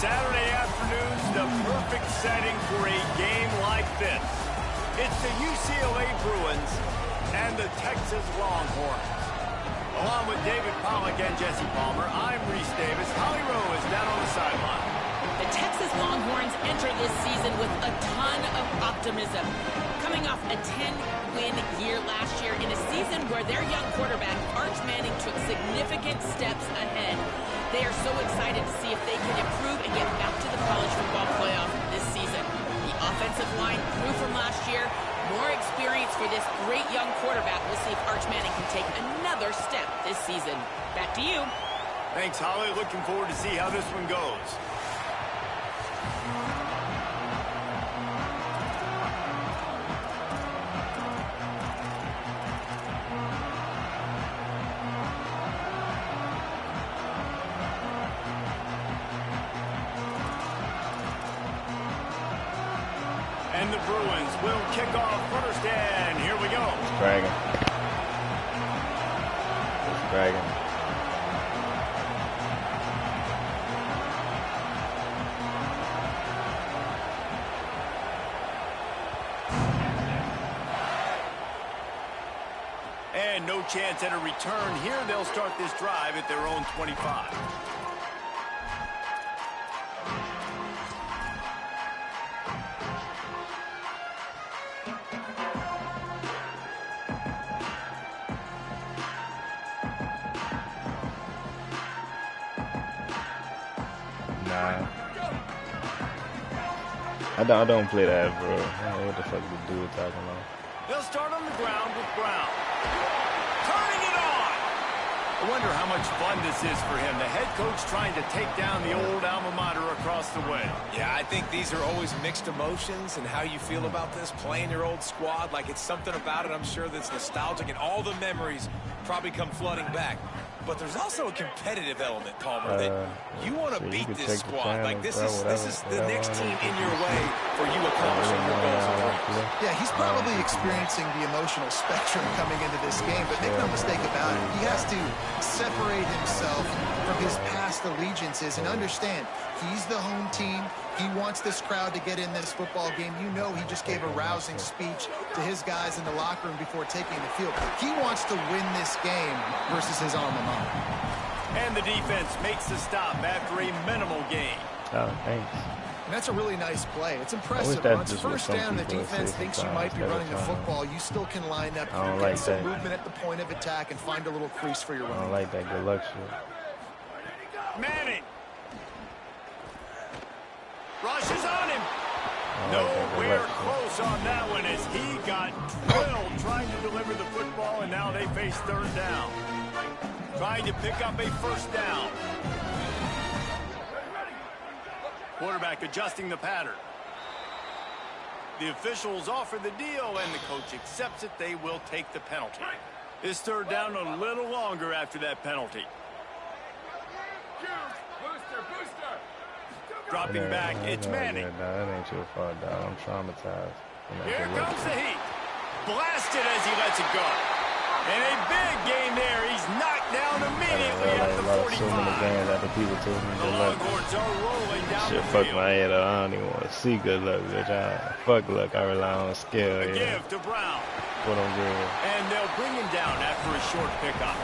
Saturday afternoon's the perfect setting for a game like this. It's the UCLA Bruins and the Texas Longhorns. Along with David Pollack and Jesse Palmer, I'm Reese Davis. Holly Rowe is down on the sideline. The Texas Longhorns enter this season with a ton of optimism. Coming off a 10-win year last year in a season where their young quarterback, Arch Manning, took significant steps ahead. They are so excited to see if they can improve and get back to the college football playoff this season. The offensive line grew from last year. More experience for this great young quarterback. We'll see if Arch Manning can take another step this season. Back to you. Thanks, Holly. Looking forward to see how this one goes. And the Bruins will kick off first, and here we go. It's dragging. It's dragging. And no chance at a return here. They'll start this drive at their own 25. I don't play that, bro. I don't know what the fuck this dude talking about. They'll start on the ground with Brown. Turning it on! I wonder how much fun this is for him. The head coach trying to take down the old alma mater across the way. Yeah, I think these are always mixed emotions, and how you feel about this, playing your old squad, like it's something about it, I'm sure, that's nostalgic, and all the memories probably come flooding back. But there's also a competitive element, Palmer, that you want to beat this squad. Like this is the next team in your way for you accomplishing your goals and dreams. Yeah, he's probably experiencing the emotional spectrum coming into this game, but make no mistake about it, he has to separate himself from his past allegiances and understand he's the home team. He wants this crowd to get in this football game. You know he just gave a rousing speech to his guys in the locker room before taking the field. He wants to win this game versus his alma mater. And the defense makes the stop after a minimal gain. Oh, thanks. And that's a really nice play. It's impressive. On first down, the defense thinks you might be running the football. You still can line up. You get some movement at the point of attack and find a little crease for your running. I don't like that. Good luck shit. Manning. Rushes on him. Nowhere close on that one as he got drilled trying to deliver the football, and now they face third down. Trying to pick up a first down. Quarterback adjusting the pattern. The officials offer the deal, and the coach accepts it. They will take the penalty. This third down a little longer after that penalty. Dropping back, it's Manning. That ain't your fault, dog. I'm traumatized. Here comes the heat. Blasted as he lets it go. And a big gain there. He's knocked down immediately at the 45. So many games after people told me the Longhorns are rolling down shit, the fuck field. my head up. I don't even want to see good luck, bitch. Fuck luck. I rely on skill. A give to Brown. What I'm doing. And they'll bring him down after a short pickup.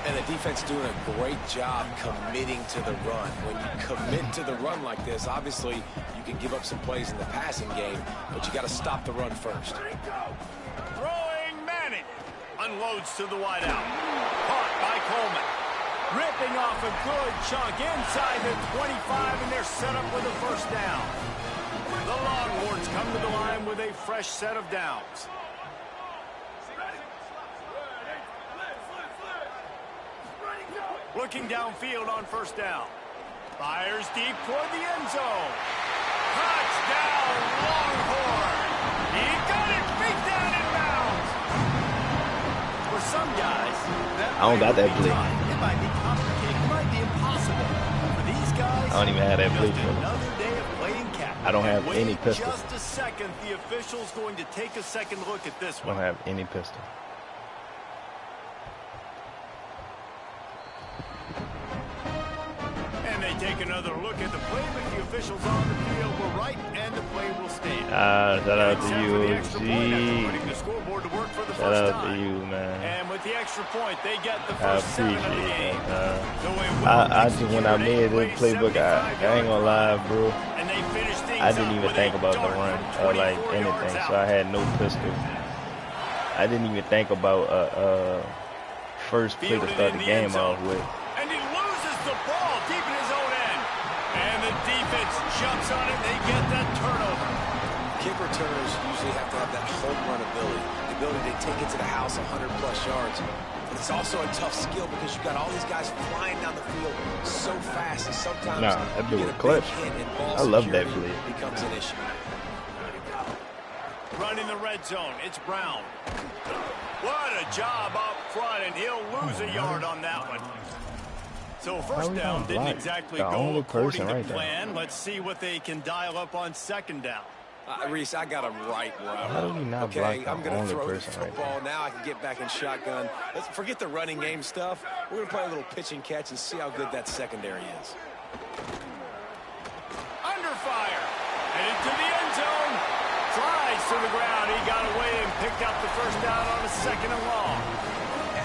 And the defense doing a great job committing to the run. When you commit to the run like this, obviously you can give up some plays in the passing game, but you got to stop the run first. Throwing Manning. Unloads to the wideout. Caught by Coleman. Ripping off a good chunk inside the 25, and they're set up with a first down. The Longhorns come to the line with a fresh set of downs. Looking downfield on first down. Fires deep toward the end zone. Touchdown, Longhorn. He got it, feet down in bounds. For some guys, I don't got that blitz. It might be complicated, it might be impossible. For these guys, I don't even have that blitz. another day of playing catch. I don't have any pistol. Just a second, the official's going to take a second look at this one. I don't have any pistol. And they take another look at the Shout out to you, Except for the extra point after OG. putting the scoreboard to work for the Shout first out time. to you, man. And with the extra point, they get the I first 7 of the appreciate game. that. The way Will I just when I made this playbook, I ain't gonna lie, bro. and they finished things I didn't up even with think a about the dark run or like 24 anything, yards so out. I had no pistol. I didn't even think about first play to start the game off with. And he loses the ball deep in his own end. And the defense jumps on it. They get that turnover. Kick returners usually have to have that home run ability, the ability to take it to the house 100-plus yards. But it's also a tough skill because you've got all these guys flying down the field so fast, and sometimes Nah, that you dude get a clutch. big hit and ball I love that security play. becomes an issue. Running the red zone. It's Brown. What a job up front, and he'll lose a yard on that one. So first down didn't exactly go according to plan. Let's see what they can dial up on second down. Reese, I got him right where I'm How do we not okay, block I'm the going to only throw the person right football now. I can get back in shotgun. Let's forget the running game stuff. We're going to play a little pitch and catch and see how good that secondary is. Under fire. Headed to the end zone. Flies to the ground. He got away and picked up the first down on a 2nd and long.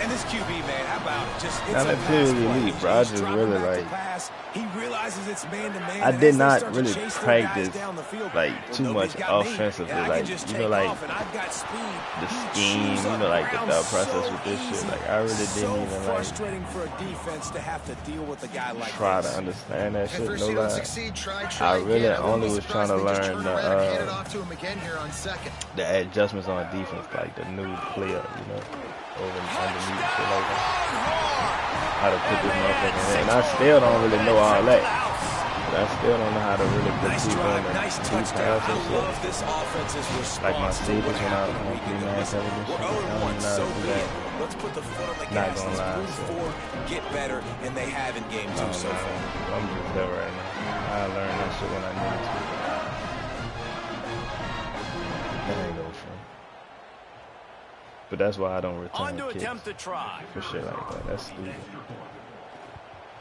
And this QB, man, how about just it's Now, a that's pass really play. elite, bro. I He's just dropping really, back to like- pass. He realizes it's man-to-man. I and did as they not start to really chase their practice, guys down the field, like, well, too nobody's much got me, offensively, and I like, can just you know, take like, off, and I've got speed. the He scheme, chews you up know, like the ground thought process so with this shit. easy. Like, I really So didn't even like frustrating for a defense to have to deal with a guy like try this. to understand that At shit. first No you don't lie. succeed, try I really again. only wouldn't be was trying to surprised if they just learn turn around and hand it the off to him again here on second. adjustments on defense, like the new player, you know, over underneath shit like that. How to put this motherfucker in. And I still don't really know all that. I still don't know how to really put Nice people drive, in the nice deep touchdown. pass and I shit. love this offense's response Like my to Stevens what when I happened was the on weekend. 3-9 Listen, television. we're I don't 0-1, know so how to do be that. it. Let's put the foot on the Not gas. gonna Let's lie, move so. forward, get better, and they have in game I two don't so know. far. I'm just there right now. I learned that shit when I need to. That ain't no fun. But that's why I don't return On to kicks attempt to try. for shit like that. That's stupid.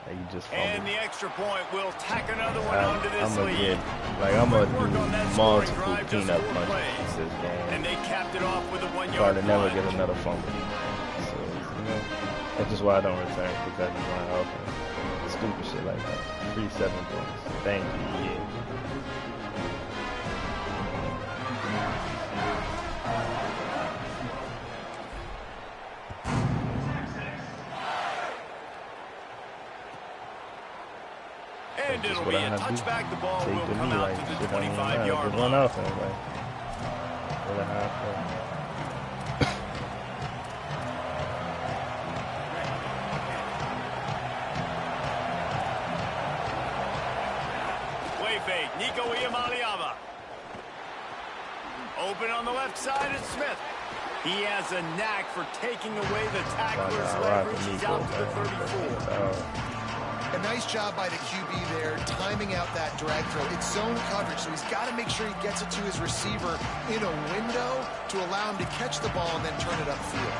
Like you just And fumble. the extra point will tack another one onto this I'm gonna lead. get, like, I'm gonna Work on that do scoring multiple drive, just peanut 4 punches plays. this game. And they capped it off with a 1-yard Probably never punt. get another fumble. So, you know, that's just why I don't return because I just run offense. Stupid shit like that. Free 7 points. Thank you, yeah. And That's it'll what be I a have to do. touchback. The ball Take will the come knee out like to the shit don't even matter. 25-yard Just run line. offense, like. Really high play. Way fake. Nico Iamaleava. Open on the left side is Smith. He has a knack for taking away the tackler's leverage. He's out to the 34. A nice job by the QB there, timing out that drag throw. It's zone coverage, so he's got to make sure he gets it to his receiver in a window to allow him to catch the ball and then turn it upfield.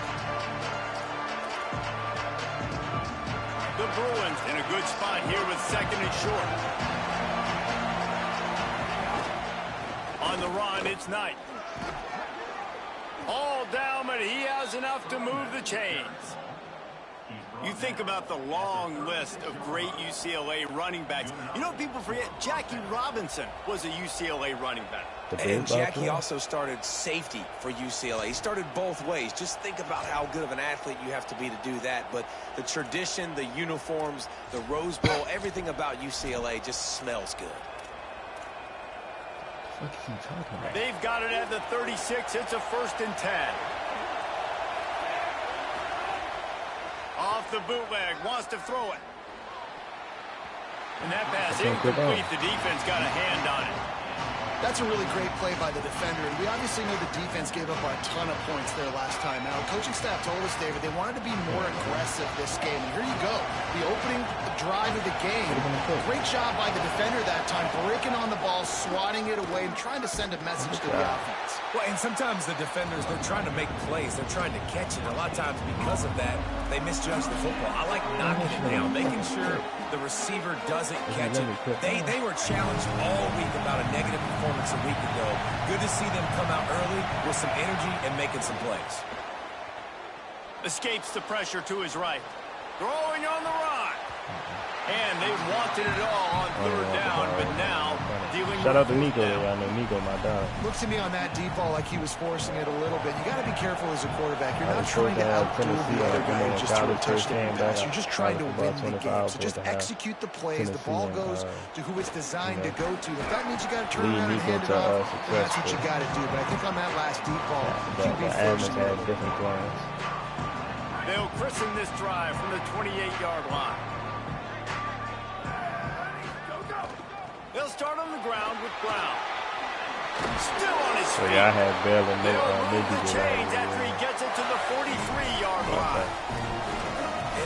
The Bruins in a good spot here with 2nd and short. On the run, it's Knight. All down, but he has enough to move the chains. You think about the long list of great UCLA running backs. You know what people forget? Jackie Robinson was a UCLA running back. And Jackie also started safety for UCLA. He started both ways. Just think about how good of an athlete you have to be to do that. But the tradition, the uniforms, the Rose Bowl, everything about UCLA just smells good. What is he talking about? They've got it at the 36. It's a 1st and 10. Off the bootleg, wants to throw it. And that pass incomplete. The defense got a hand on it. That's a really great play by the defender, and we obviously know the defense gave up a ton of points there last time out. Coaching staff told us, David, they wanted to be more aggressive this game, and here you go. The opening drive of the game. Great job by the defender that time, breaking on the ball, swatting it away, and trying to send a message to the offense. Well, and sometimes the defenders, they're trying to make plays. They're trying to catch it. A lot of times because of that, they misjudge the football. I like knocking it down, making sure the receiver doesn't catch it. They were challenged all week about a negative performance a week ago. Good to see them come out early with some energy and making some plays. Escapes the pressure to his right. Throwing on the run. And they wanted it all on third down, but now dealing Shout out to with Nico. I know Nico, my dog. Looks to me on that deep ball like he was forcing it a little bit. You got to be careful as a quarterback. You're not trying to outdo the other guy just to a touchdown pass. You're just trying to win the game. So just execute the plays. The ball goes to who it's designed to go to. If that means you got to turn around and hand it off, that's what you got to do. But I think on that last deep ball, QB first. Different plans. They'll christen this drive from the 28-yard line. They'll start on the ground with Brown. Still on his feet. So yeah, I had Bell and move the chains after he gets it to the 43-yard line.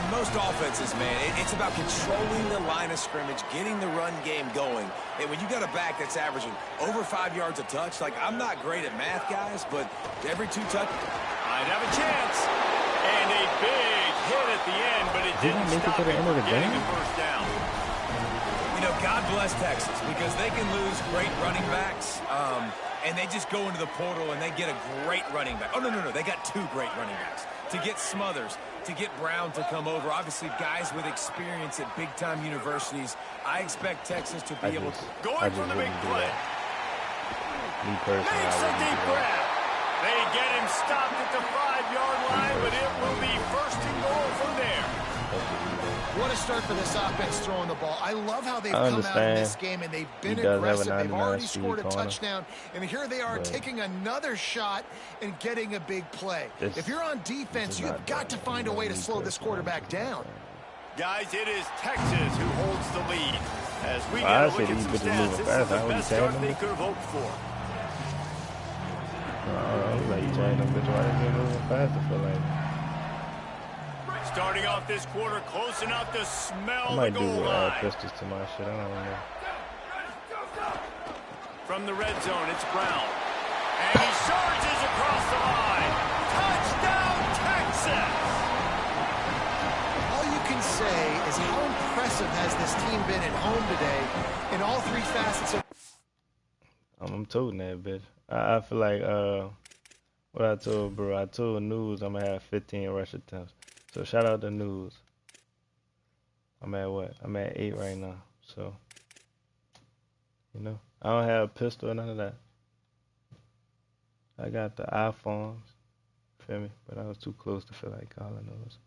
In most offenses, man, it's about controlling the line of scrimmage, getting the run game going. And when you got a back that's averaging over 5 yards a touch, like I'm not great at math, guys, but every 2 touch, I'd have a chance. And a big hit at the end, but it didn't stop him from getting the first down. You know, God bless Texas, because they can lose great running backs, and they just go into the portal and they get a great running back. Oh, no, they got 2 great running backs. To get Smothers, to get Brown to come over, obviously guys with experience at big-time universities, I expect Texas to be able to... Going for the big play. Me personally, makes a deep grab. They get him stopped at the 5-yard line, but it will be first and goal from there. What a start for this offense throwing the ball. I love how they've come out in this game, and they've been aggressive. They've already scored a touchdown, and here they are taking another shot and getting a big play. If you're on defense, you've got to find a way to slow this quarterback down. Guys, it is Texas who holds the lead. As we get a look at some stats, this is the best start they could have hoped for. Like you trying to bitch why they moving faster for like. Starting off this quarter, close enough to smell the goal line. I might do pistols to my shit. I don't know. From the red zone, it's Brown, and he charges across the line. Touchdown, Texas! All you can say is how impressive has this team been at home today in all 3 facets of. I'm toting that bitch. I feel like what I told bro. I told News I'm gonna have 15 rush attempts. So shout out to News. I'm at what? I'm at 8 right now. So you know, I don't have a pistol or none of that. I got the iPhones, feel me? But I was too close to feel like calling those.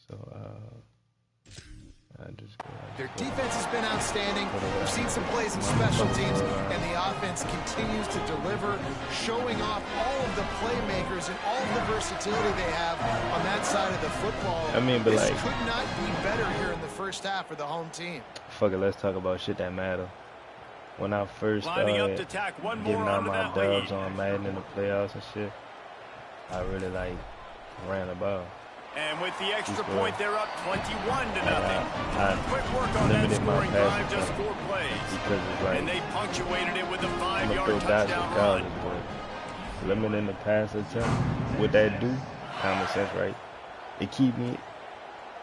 So their defense has been outstanding. We've seen some plays in special teams, and the offense continues to deliver, showing off all of the playmakers and all of the versatility they have on that side of the football. I mean, but this like, could not be better here in the first half for the home team. Fuck it, let's talk about shit that matter. When I first started getting out my dubs on Madden in the playoffs and shit, I really like ran the ball. And with the extra point, they're up 21-0. Quick work on that scoring drive, just 4 plays. Like, and they punctuated it with a 5-yard touchdown run. Limiting the pass attempt, what that do, common sense, right? It keep me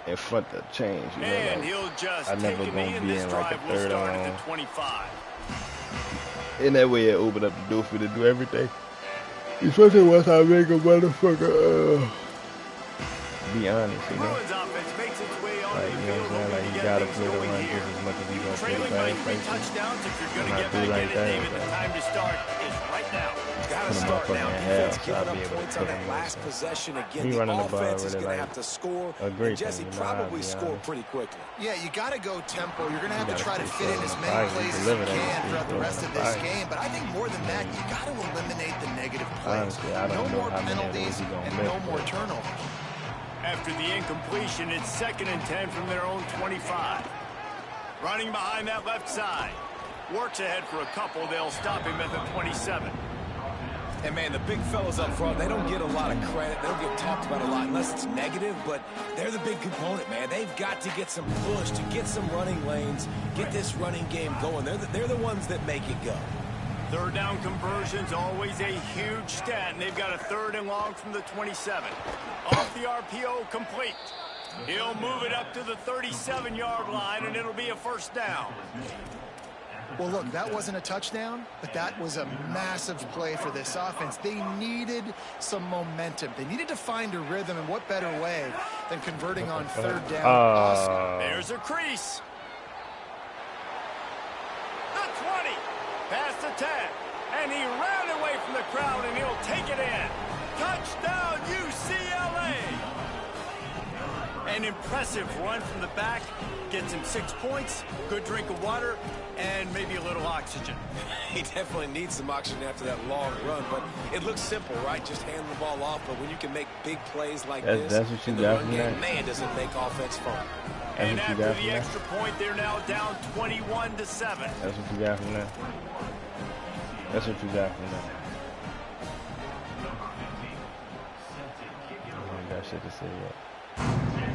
in front of change. You know, and like, he'll just I'm never going to be in like a third at on. the 25. In that way, it opened up the door for you to do everything. Especially once I make a motherfucker, be honest, you know? Like, you know what I'm saying? Like, you gotta play the run just as much as you gonna play the pass. Like, and I do like that. Time to start is right now. Gotta start now. Defense giving up points on that last possession again. The offense is going to have to score. And Jesse probably score pretty quickly. Yeah, you got to go tempo. You're going to have to try to fit in as many plays as you can throughout the rest of this game. But I think more than that, you got to eliminate the negative plays. No more penalties and no more turnovers. After the incompletion, it's 2nd and 10 from their own 25. Running behind that left side. Works ahead for a couple. They'll stop him at the 27. And, man, the big fellas up front, they don't get a lot of credit. They don't get talked about a lot unless it's negative, but they're the big component, man. They've got to get some push, to get some running lanes, get this running game going. They're the ones that make it go. 3rd down conversion's always a huge stat, and they've got a 3rd and long from the 27. Off the RPO, complete. He'll move it up to the 37-yard line, and it'll be a 1st down. Well, look, that wasn't a touchdown, but that was a massive play for this offense. They needed some momentum. They needed to find a rhythm, and what better way than converting on third down? Awesome. There's a crease. The 20, past the 10, and he ran away from the crowd, and he'll take it in. Touchdown, UCLA! An impressive run from the back. Gets him 6 points, good drink of water, and maybe a little oxygen. He definitely needs some oxygen after that long run, but it looks simple, right? Just hand the ball off, but when you can make big plays like this, that's what you got from that. Man, does it make offense fun. And after the extra point, they're now down 21-7. That's what you got from that. That's what you got from that. I ain't got shit to say yet.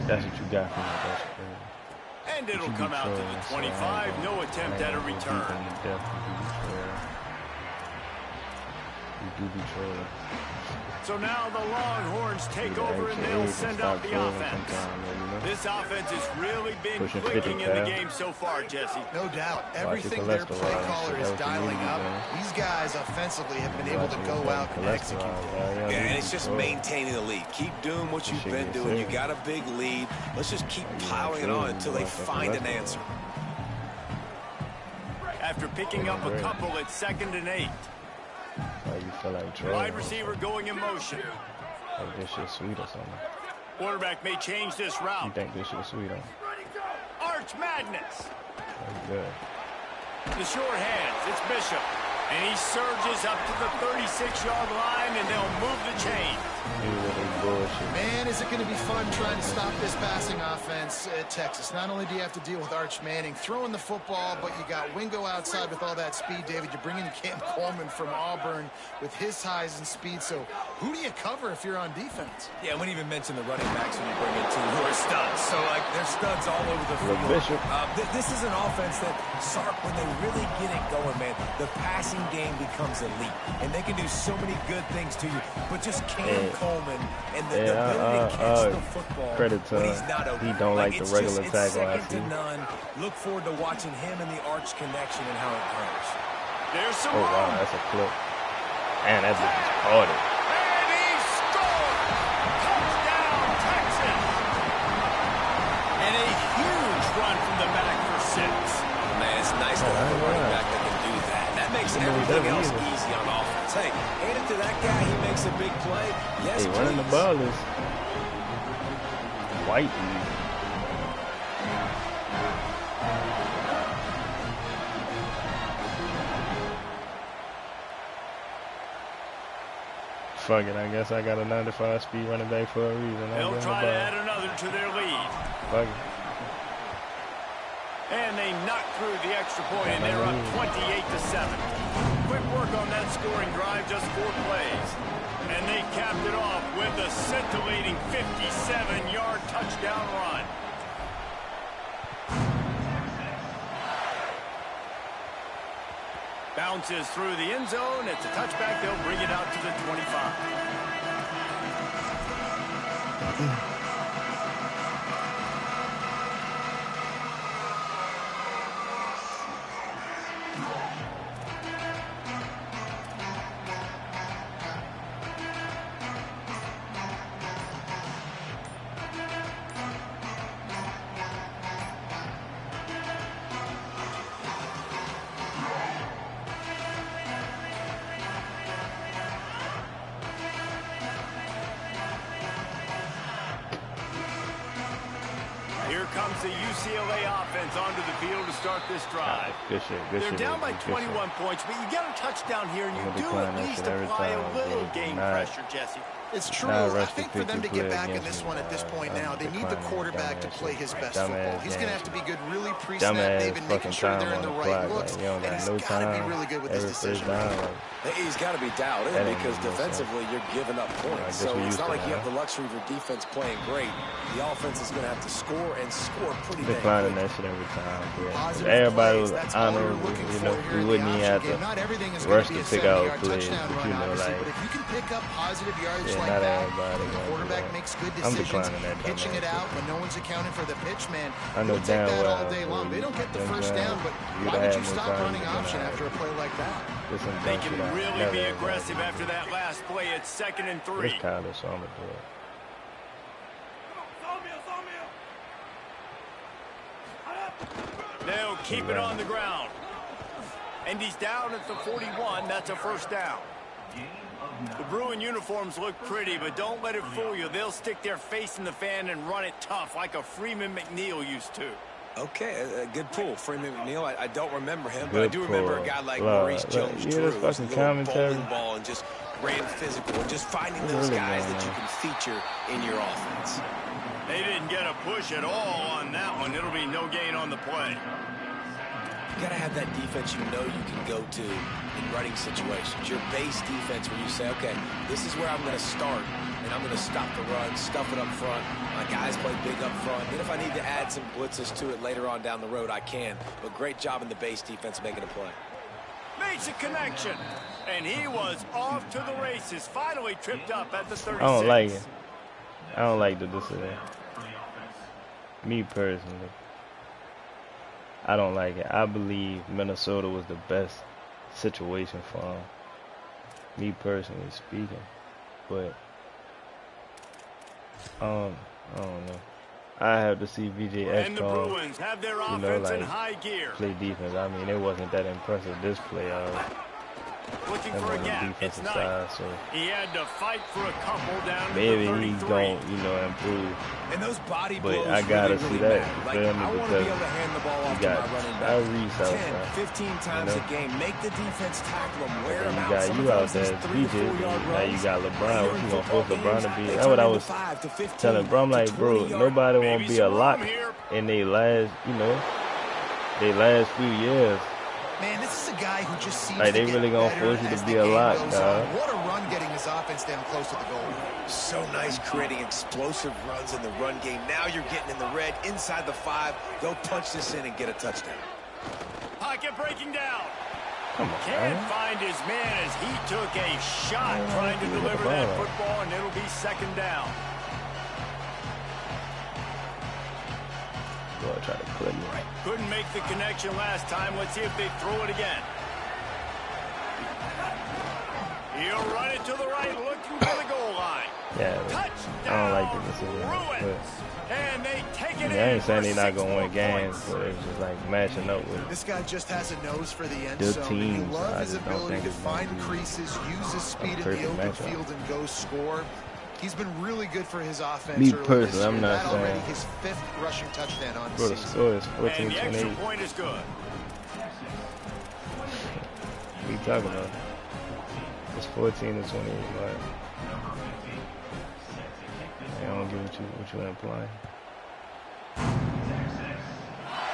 That's what you got from that. That's crazy. And it'll come out to the 25. No attempt at a return. You do be trolling. So now the Longhorns take over and they'll send out the offense. This offense has really been clicking in the game so far, Jesse. No doubt. Everything their play caller is dialing up. These guys offensively have been able to go out and execute. Yeah, and it's just maintaining the lead. Keep doing what you've been doing. You got a big lead. Let's just keep piling it on until they find an answer. After picking up a couple at 2nd and 8. You feel like wide receiver going in motion. Like this shit sweet or something. Quarterback may change this route. You think this shit sweet, huh? Arch Madness. That's good. The short hands. It's Bishop. And he surges up to the 36-yard line, and they'll move the chain. Man, is it going to be fun trying to stop this passing offense at Texas. Not only do you have to deal with Arch Manning throwing the football, but you got Wingo outside with all that speed, David. You bring in Cam Coleman from Auburn with his size and speed. So who do you cover if you're on defense? Yeah, we didn't even mention the running backs when you bring in two who are studs. So, like, they're studs all over the field. This is an offense that, Sark, when they really get it going, man, the passing game becomes elite. And they can do so many good things to you. But just Cam Coleman and the ability to catch the football credit to when he's not open. He don't like the regular tackle. It's second to none. Look forward to watching him and the Arch connection and how it grows. There's some wow, that's a clip. And that bitch is harder. And he scored! Touchdown, Texas! And a huge run from the back for 6. Man, it's nice to have a running back that can do that. That makes everything else easy on offense. Hey, hand it to that guy. He makes a big play. Yes, hey, running the ball is quite easy. Fuck it, I guess I got a 95 speed running back for a reason. They'll try to add another to their lead. Fuck it. And they knock through the extra point, and they're up 28-7. Quick work on that scoring drive, just 4 plays. And they capped it off with a scintillating 57-yard touchdown run. Bounces through the end zone. It's a touchback. They'll bring it out to the 25. Here comes the UCLA offense onto the field to start this drive. Good shit, good They're shit, down by 21 points, but you get a touchdown here, and you do at least apply a little game pressure, Jesse. It's true. I think for them to get back in this one at this point now, they need the quarterback to play his best football. He's going to have to be good really pre-snap, David, making sure they're in the right looks, and he's got to be really good with this decision. He's got to be dialed in because defensively you're giving up points. So it's not like you have the luxury of your defense playing great. The offense is going to have to score and score pretty big. Declining that shit every time. Everybody was honorable. You know, we wouldn't even have to rush to pick out plays. But you know, like, if you can pick up positive yards like not that, everybody. the quarterback makes good I'm decisions, declining that pitching it dumbass out when no one's accounting for the pitch, man. I know We'll take damn that well. all day long. They don't get the first down, but You'd why would have you more stop time running than option I after a play like that? They can really be aggressive after that last play. It's 2nd and 3. It's college, so I'm going to do it. They'll keep it on the ground. And he's down at the 41. That's a first down. The Bruin uniforms look pretty, but don't let it fool you. They'll stick their face in the fan and run it tough like a Freeman McNeil used to. Okay, a good pull. Freeman McNeil, I don't remember him, but Good I do remember pull. a guy like Look, Maurice Jones-Drew. this Who's a fucking little commentary. bowling ball and just ran physical. And just finding those really guys going that you on? can feature in your offense. They didn't get a push at all on that one. It'll be no gain on the play. You got to have that defense you know you can go to in running situations. Your base defense where you say, okay, this is where I'm going to start, and I'm going to stop the run, stuff it up front. My guys play big up front. Then if I need to add some blitzes to it later on down the road, I can. But great job in the base defense making a play. Makes a connection. And he was off to the races. Finally tripped up at the 36. I don't like it. I don't like the decision. Me personally. I don't like it. I believe Minnesota was the best situation for him. Me personally speaking. But I don't know. I have to see VJ And the Bruins have their offense in high gear. Play defense. I mean, it wasn't that impressive this playoff. Looking for a gap. It's nice. Side, so he had to fight for a couple down maybe to the 33. he's going, improve. And those body But blows I gotta really see that. matter. Like, I want to be able to hand the ball off to my running back 10, 15 times a game. Make the defense tackle them, wear them out. You got you out there, VJ. Now you got LeBron. What you gonna force LeBron to be? That's what I was telling bro. I'm like, bro, nobody won't be a lock in their last, few years. Man, this is a guy who just seems like to they get really gonna better force you as to the be a game lot, goes dog. on. What a run getting his offense down close to the goal. So nice creating explosive runs in the run game. Now you're getting in the red, inside the 5. Go punch this in and get a touchdown. Pocket breaking down. Come on, Can't man. find his man as he took a shot trying to deliver that football, and it'll be 2nd down. Boy, try to clip me. Couldn't make the connection last time. Let's see if they throw it again. He'll run it to the right, looking for the goal line. Yeah, Touchdown, I don't like the decision. Bruins. And they take it in. I ain't saying for they're not 6 gonna win more games, points. but it's just like matching up with This guy just has a nose for the end Good zone. teams. You love I his just don't ability think to it's gonna find be creases, use his speed in the perfect open matchup. field, and go score. He's been really good for his offense. Me early personally, this year. I'm not That already saying- his 5th rushing touchdown on the Bro, the season. score is And the extra 14-28. point is good. What are you talking about? It's 14-28, but I don't get what you implying.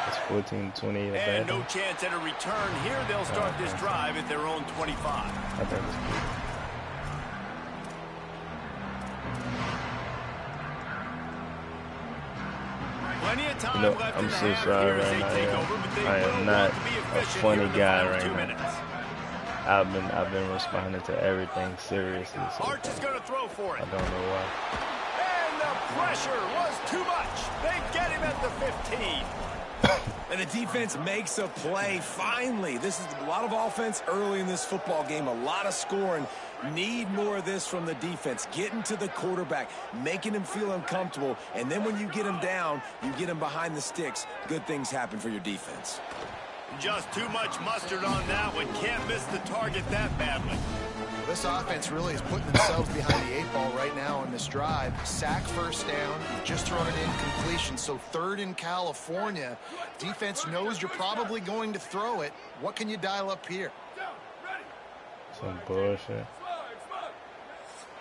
It's 14-28 at And that. no chance at a return here. They'll start this drive at their own 25. I think it's good. Plenty of time left I'm in the so half sorry here as right they take now. over, but they I will am want not to be a efficient funny here in the guy final right 2 now. minutes. I've been responding to everything seriously. So Arch is going to throw for I it. don't know why. And the pressure was too much. They get him at the 15. And the defense makes a play, finally. This is a lot of offense early in this football game, a lot of scoring. Need more of this from the defense. Getting to the quarterback, making him feel uncomfortable, and then when you get him down, you get him behind the sticks. Good things happen for your defense. Just too much mustard on that one. Can't miss the target that badly. This offense really is putting themselves behind the 8 ball right now on this drive. Sack, first down, just thrown an incompletion. So 3rd in California. Defense knows you're probably going to throw it. What can you dial up here? Some bullshit.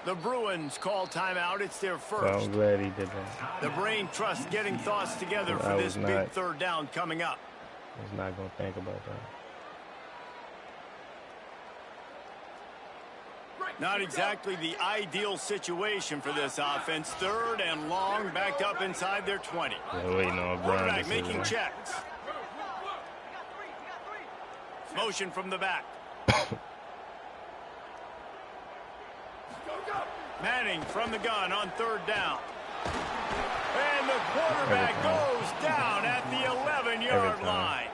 The Bruins call timeout. It's their So first. I'm glad he did that. The brain trust getting thoughts together I for was this big not- 3rd down coming up. I was not going to think about that. Not exactly the ideal situation for this offense. 3rd and long, backed up inside their 20. We're waiting on Brian Quarterback to see making that. checks. Motion from the back. Manning from the gun on 3rd down. And the quarterback goes down at the 11-yard line.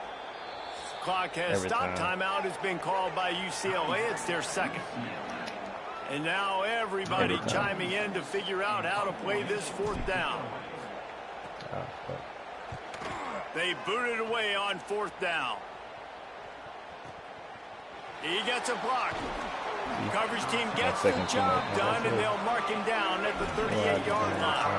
Clock has stopped. Timeout has been called by UCLA. It's their 2nd. And now everybody chiming in to figure out how to play this 4th down. They boot it away on 4th down. He gets a block. Coverage team gets the job done, and they'll mark him down at the 38-yard line.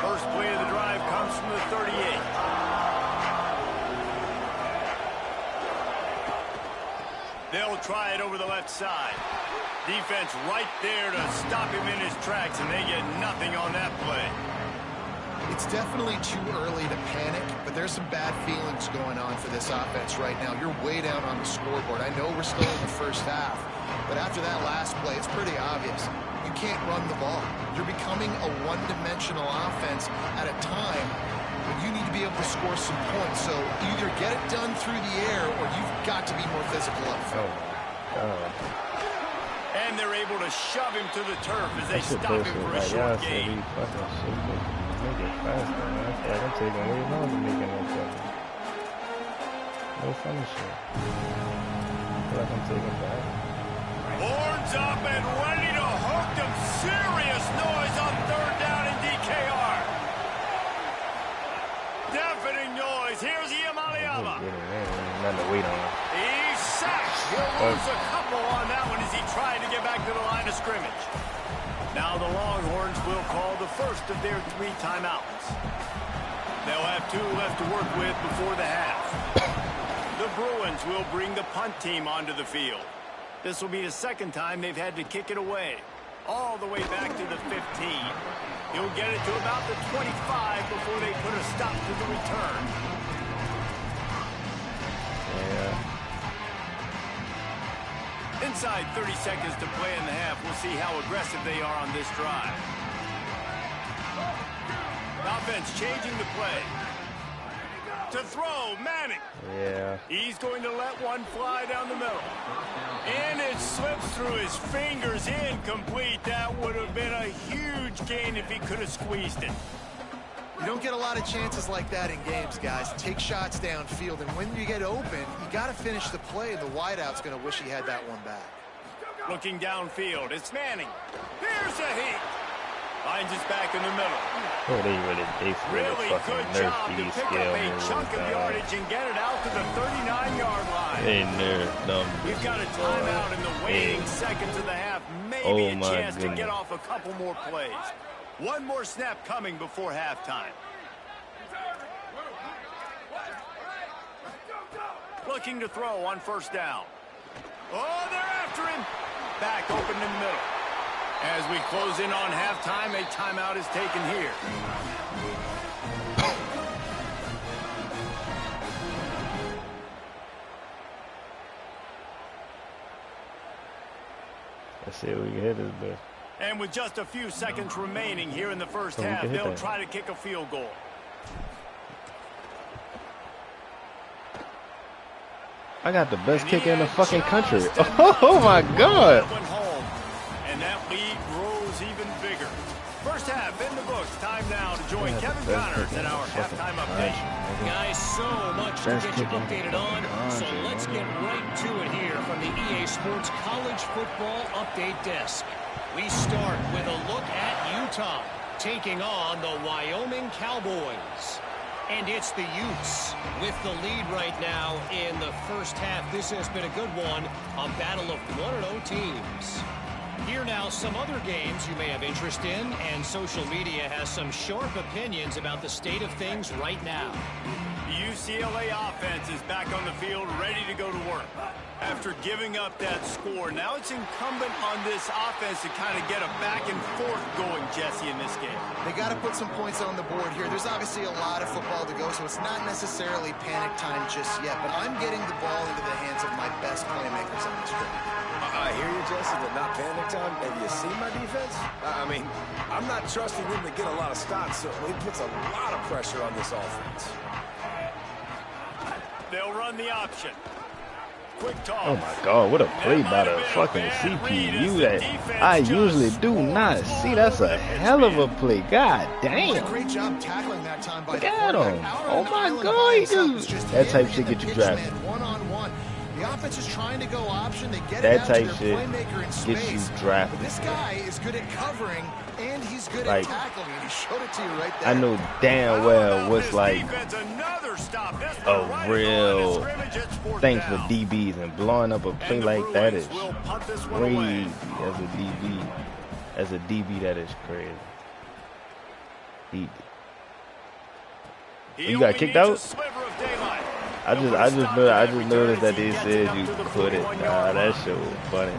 First play of the drive comes from the 38. They'll try it over the left side. Defense right there to stop him in his tracks, and they get nothing on that play. It's definitely too early to panic, but there's some bad feelings going on for this offense right now. You're way down on the scoreboard. I know we're still in the first half, but after that last play, it's pretty obvious. You can't run the ball. You're becoming a one-dimensional offense at a time when you need to be able to score some points. So either get it done through the air or you've got to be more physical up front. And they're able to shove him to the turf as they stop him for a short gain. Make it faster, man. I feel like I'm taking way longer making that trouble. No funny shit. I feel like I'm taking back. Horns up and ready to hook them. Serious noise on 3rd down in DKR. Deafening noise. Here's Iamaleava. Nothing to wait on. He's sacked. He'll lose a couple on that one as he tried to get back to the line of scrimmage. Now the Longhorns will call the first of their 3 timeouts. They'll have 2 left to work with before the half. The Bruins will bring the punt team onto the field. This will be the 2nd time they've had to kick it away. All the way back to the 15. He'll get it to about the 25 before they put a stop to the return. Yeah. Inside 30 seconds to play in the half. We'll see how aggressive they are on this drive. Offense changing the play. To throw, Manning. Yeah. He's going to let one fly down the middle. And it slips through his fingers, incomplete. That would have been a huge gain if he could have squeezed it. You don't get a lot of chances like that in games, guys. Take shots downfield, and when you get open, you got to finish the play. The wideout's going to wish he had that one back. Looking downfield, it's Manning. Here's a heat. Finds his back in the middle. Oh, they really good job to pick up a chunk of yardage and get it out to the 39-yard line. They nerfed them. We've got a timeout in the waning seconds of the half. Maybe a chance to get off a couple more plays. One more snap coming before halftime. Looking to throw on 1st down. Oh, they're after him. Back open in the middle. As we close in on halftime, a timeout is taken here. Let's see if we can hit this bitch. And with just a few seconds remaining here in the first half, they'll try to kick a field goal. I got the best kicker in the fucking country. Oh my God. And that lead grows even bigger. First half in the books. Time now to join Kevin Connors at our halftime update. Guys, so much to get you updated on, so let's get right to it here from the EA Sports College Football Update Desk. We start with a look at Utah taking on the Wyoming Cowboys. And it's the Utes with the lead right now in the first half. This has been a good one, a battle of 1-0 teams. Here now, some other games you may have interest in, and social media has some sharp opinions about the state of things right now. The UCLA offense is back on the field, ready to go to work. After giving up that score, now it's incumbent on this offense to kind of get a back and forth going, Jesse, in this game. They got to put some points on the board here. There's obviously a lot of football to go, so it's not necessarily panic time just yet, but I'm getting the ball into the hands of my best playmakers on this drive. I hear you, Jesse, but not panic time. Have you seen my defense? I mean, I'm not trusting him to get a lot of stops, so he puts a lot of pressure on this offense. They'll run the option. Quick toss. Oh my God, what a play by the fucking CPU that I usually do not see. That's a hell of a play. God damn. Great job tackling that time by Look at him. Oh my God, he just, that type shit get you drafted. One-on-one. The offense is trying to go option. They get that type shit gets you drafted. This guy is good at covering, and he's good at tackling, and he showed it to you right there. I know damn well what's like a real thing for DBs, and blowing up a play like that is crazy as a DB. As a DB, that is crazy. You got kicked out? I just noticed that they said you couldn't. Nah, that shit was funny.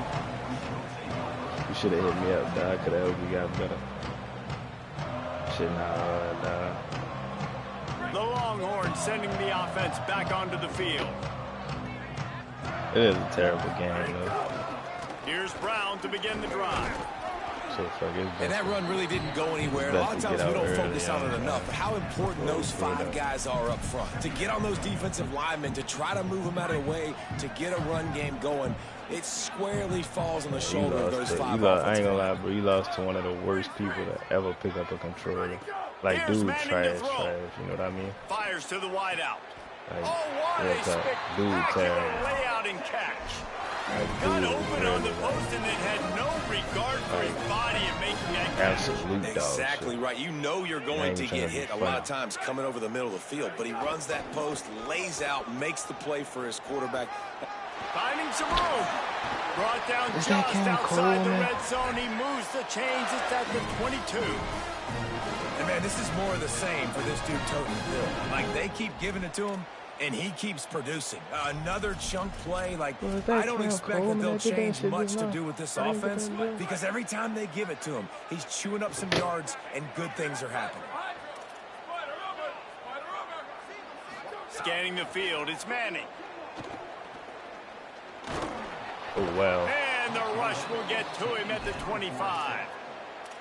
You should have hit me up, dog. I could have helped you got better. Shit, nah. The Longhorns sending the offense back onto the field. It is a terrible game, though. Here's Brown to begin the drive. And that run really didn't go anywhere. A lot of times we don't focus on it enough, but how important those 5 guys are up front. To get on those defensive linemen, to try to move them out of the way, to get a run game going, it squarely falls on the shoulder of those 5 offensive I ain't gonna lie, bro. You lost to one of the worst people to ever pick up a controller. Like, dude, trash. You know what I mean? Fires to the wideout. Like, dude, terrible. Layout and catch. Got open on the post and then had no regard for his body and making that catch. Absolute dog. Exactly right. You know you're going to get hit a lot of times coming over the middle of the field, but he runs that post, lays out, makes the play for his quarterback. Finding some room. Brought down just outside the red zone. He moves the chains. It's at the 22. And man, this is more of the same for this dude toting the bill. Like, they keep giving it to him, and he keeps producing. Another chunk play. Like, I don't expect that they'll change much to do with this offense, because every time they give it to him, he's chewing up some yards, and good things are happening. Scanning the field, it's Manning. Oh, wow. And the rush will get to him at the 25.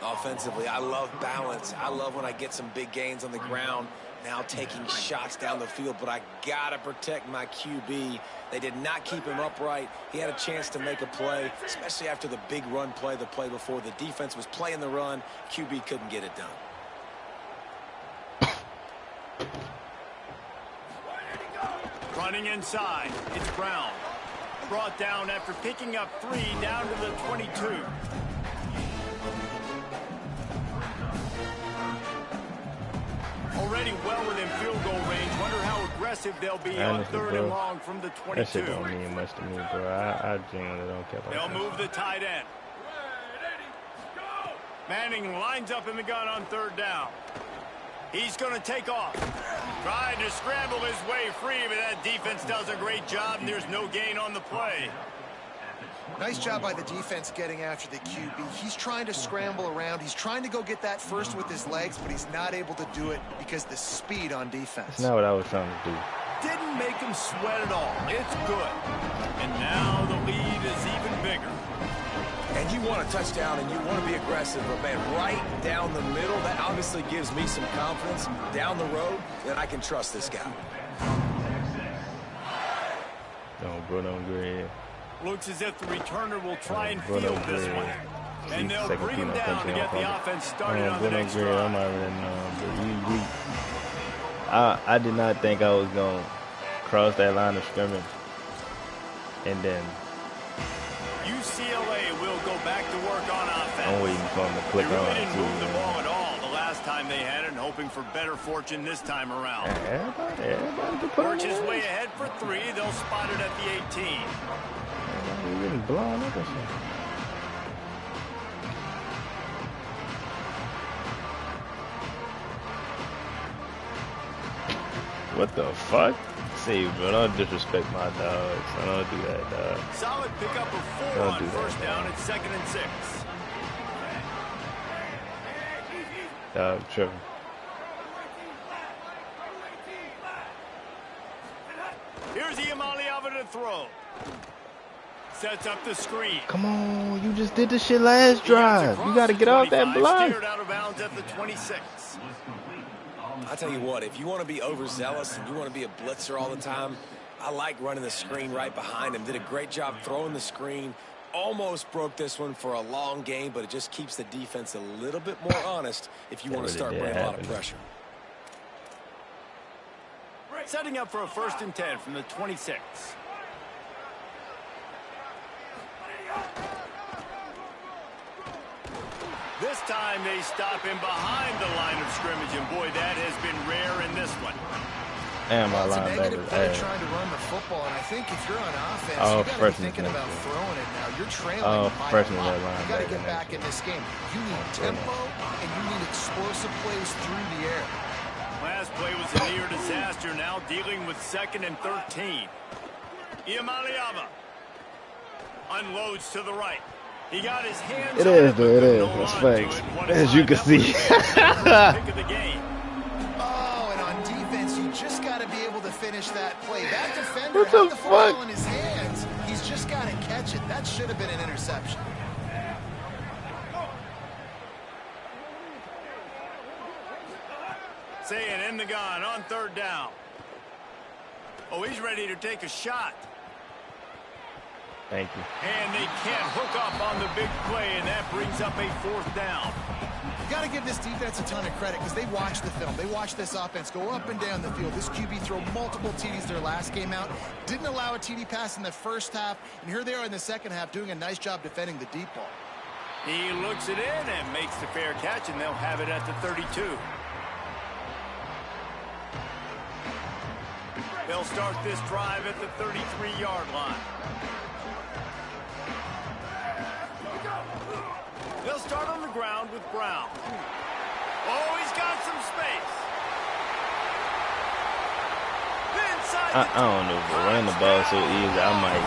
Offensively, I love balance. I love when I get some big gains on the ground. Now taking shots down the field, but I gotta protect my QB. They did not keep him upright. He had a chance to make a play, especially after the big run play, the play before. The defense was playing the run. QB couldn't get it done. Running inside, it's Brown. Brought down after picking up 3 down to the 22. Already well within field goal range. Wonder how aggressive they'll be on 3rd and long from the 22. That shit don't mean much to me, bro. I genuinely don't care about They'll move the tight end. Manning lines up in the gun on 3rd down. He's going to take off. Trying to scramble his way free, but that defense does a great job, and there's no gain on the play. Nice job by the defense getting after the QB. He's trying to scramble around. He's trying to go get that first with his legs, but he's not able to do it because of the speed on defense. That's not what I was trying to do. Didn't make him sweat at all. It's good. And now the lead is even bigger. And you want a touchdown and you want to be aggressive, but man, right down the middle, that obviously gives me some confidence down the road that I can trust this guy. Don't agree. Looks as if the returner will try and field this one. And they'll bring him down to get the offense started on the next drive. I did not think I was going to cross that line of scrimmage. And then UCLA will go back to work on offense. I'm waiting for him to click they really on. didn't move the ball at all the last time they had it, and hoping for better fortune this time around. Everybody can put Works his way ahead for 3. They'll spot it at the 18. He's getting blown up or something. What the fuck? See, bro, don't disrespect my dogs. I don't do that, dog. Solid pickup of 4 on 1st down. It's 2nd and 6. Dog, tripping. Here's Iamaleava to throw. Sets up the screen. Come on, you just did this shit last drive. You got to get off that block. Steered out of bounds at the 26. I tell you what, if you want to be overzealous and you want to be a blitzer all the time, I like running the screen right behind him. Did a great job throwing the screen. Almost broke this one for a long game, but it just keeps the defense a little bit more honest if you want to start bringing a lot of pressure. Setting up for a 1st and 10 from the 26. This time they stop him behind the line of scrimmage, and boy, that has been rare in this one. And my it's a negative play linebacker. trying to run the football, and I think if you're on offense, Oh, you got to be freshman thinking about defense. throwing it now. You're trailing by a freshman lot. red You got to linebacker get back in this game. You need tempo, and you need explosive plays through the air. Last play was a near disaster. Now dealing with 2nd and 13. Iamaleava unloads to the right. He got his hands It on is, it, though. It but is. couldn't That's hold on to facts. it. One As you time, can that see. was the pick of the game. Oh, and on defense, you just got to be able to finish that play. That defender What had the the football fuck? in his hands. He's just got to catch it. That should have been an interception. Saying in the gun on 3rd down. Oh, he's ready to take a shot. Thank you. And they can't hook up on the big play, and that brings up a 4th down. You got to give this defense a ton of credit because they watched the film. They watched this offense go up and down the field. This QB throw multiple TDs their last game out. Didn't allow a TD pass in the first half. And here they are in the second half doing a nice job defending the deep ball. He looks it in and makes the fair catch, and they'll have it at the 32. They'll start this drive at the 33-yard line. They'll start on the ground with Brown. Oh, he's got some space. I don't know, but running the ball so easy, I might.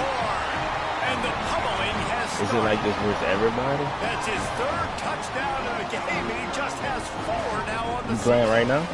And the pummeling has Is it like this versus everybody? That's his 3rd touchdown of the game, and he just has 4 now on the You playing right now?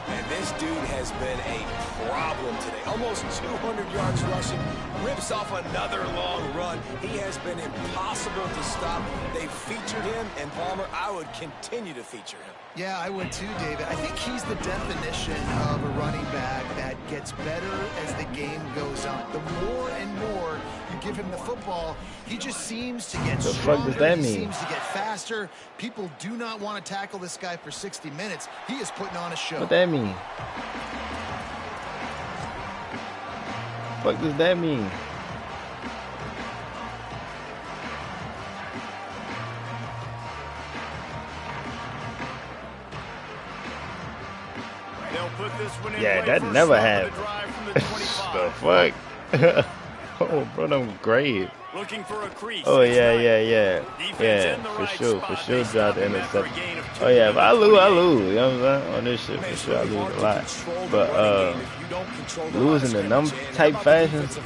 And this dude has been a problem today. Almost 200 yards rushing. Rips off another long run. He has been impossible to stop. They've featured him, and Palmer, I would continue to feature him. Yeah, I would too, David. I think he's the definition of a running back that gets better as the game goes on. The more and more you give him the football, he just seems to get The stronger. fuck does that he mean? seems to get faster. People do not want to tackle this guy for 60 minutes. He is putting on a show. What that mean? What does that mean? They'll put this one in Yeah, play that for a never start of happened. the drive from the 25. The fuck? Oh, bro, I'm great. Looking for a crease. Oh, It's yeah, right. yeah, yeah. Defense Yeah, in the for right sure, spot. for sure, They drop stop the him after a interception. gain of 2 Oh, yeah, if I lose, I 28. lose. You know what I'm saying? On this shit, for sure, I lose a lot. But, losing in them type fashions,